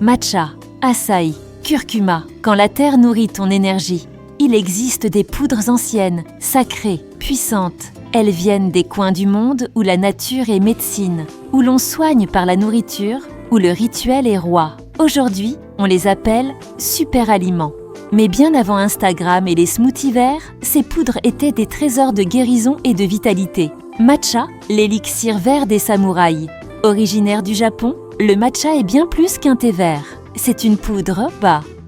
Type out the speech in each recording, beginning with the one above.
Matcha, açaï, curcuma, quand la terre nourrit ton énergie. Il existe des poudres anciennes, sacrées, puissantes. Elles viennent des coins du monde où la nature est médecine, où l'on soigne par la nourriture, où le rituel est roi. Aujourd'hui, on les appelle super-aliments. Mais bien avant Instagram et les smoothies verts, ces poudres étaient des trésors de guérison et de vitalité. Matcha, l'élixir vert des samouraïs. Originaire du Japon, le matcha est bien plus qu'un thé vert. C'est une poudre,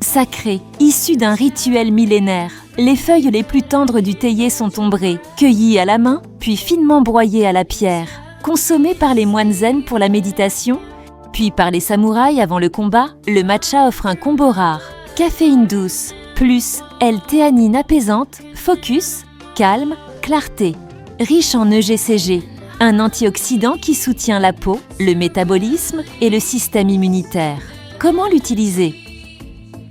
sacrée, issue d'un rituel millénaire. Les feuilles les plus tendres du théier sont ombrées, cueillies à la main, puis finement broyées à la pierre. Consommées par les moines zen pour la méditation, puis par les samouraïs avant le combat, le matcha offre un combo rare. Caféine douce, plus L-théanine apaisante, focus, calme, clarté. Riche en EGCG, un antioxydant qui soutient la peau, le métabolisme et le système immunitaire. Comment l'utiliser ?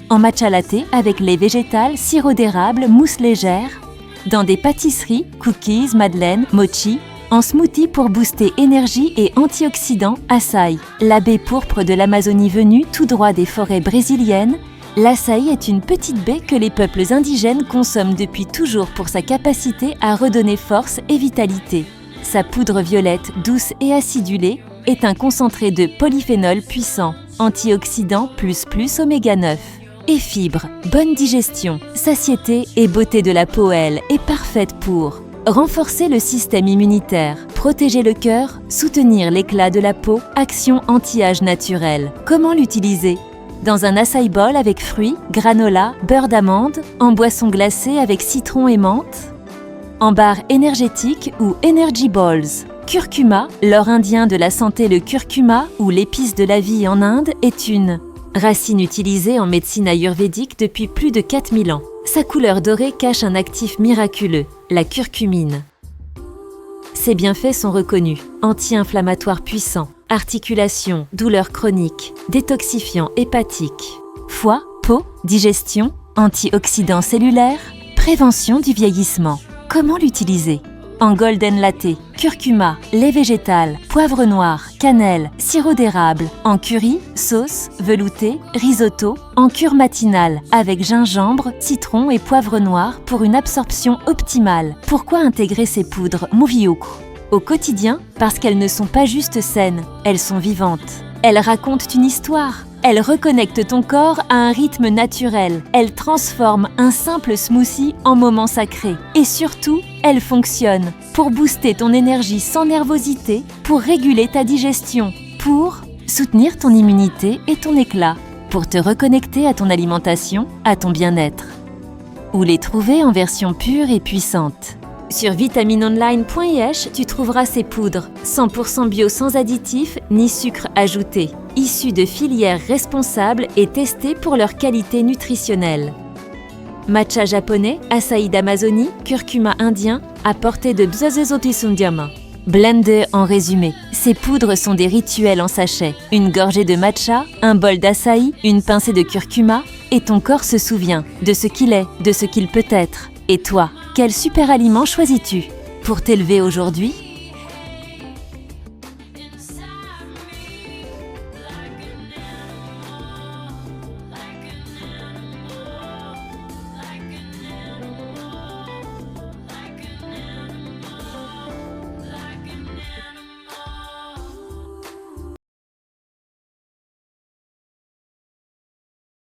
En matcha latte avec lait végétal, sirop d'érable, mousse légère. Dans des pâtisseries, cookies, madeleines, mochi. En smoothie pour booster énergie et antioxydants, açaï. La baie pourpre de l'Amazonie venue tout droit des forêts brésiliennes. L'açaï est une petite baie que les peuples indigènes consomment depuis toujours pour sa capacité à redonner force et vitalité. Sa poudre violette, douce et acidulée, est un concentré de polyphénol puissant, antioxydant plus oméga 9. Et fibres, bonne digestion, satiété et beauté de la peau, elle, est parfaite pour renforcer le système immunitaire, protéger le cœur, soutenir l'éclat de la peau, action anti-âge naturelle. Comment l'utiliser ? Dans un açaï bowl avec fruits, granola, beurre d'amande, en boisson glacée avec citron et menthe, en barre énergétique ou energy balls. Curcuma, l'or indien de la santé, le curcuma ou l'épice de la vie en Inde, est une racine utilisée en médecine ayurvédique depuis plus de 4000 ans. Sa couleur dorée cache un actif miraculeux, la curcumine. Ses bienfaits sont reconnus, anti-inflammatoire puissant, articulation, douleurs chroniques, détoxifiant hépatique, foie, peau, digestion, antioxydants cellulaires, prévention du vieillissement. Comment l'utiliser ? En golden latte, curcuma, lait végétal, poivre noir, cannelle, sirop d'érable, en curry, sauce, velouté, risotto, en cure matinale avec gingembre, citron et poivre noir pour une absorption optimale. Pourquoi intégrer ces poudres Muvioku au quotidien? Parce qu'elles ne sont pas juste saines, elles sont vivantes. Elles racontent une histoire. Elles reconnectent ton corps à un rythme naturel. Elles transforment un simple smoothie en moment sacré. Et surtout, elles fonctionnent pour booster ton énergie sans nervosité, pour réguler ta digestion, pour soutenir ton immunité et ton éclat, pour te reconnecter à ton alimentation, à ton bien-être. Où les trouver en version pure et puissante. Sur vitamineonline.es, tu trouveras ces poudres 100% bio sans additifs ni sucre ajouté, issues de filières responsables et testées pour leur qualité nutritionnelle. Matcha japonais, açaï d'Amazonie, curcuma indien, à portée de Bzozozotisundiama. Blender en résumé. Ces poudres sont des rituels en sachet. Une gorgée de matcha, un bol d'açaï, une pincée de curcuma, et ton corps se souvient de ce qu'il est, de ce qu'il peut être. Et toi, quel super aliment choisis-tu ? Pour t'élever aujourd'hui,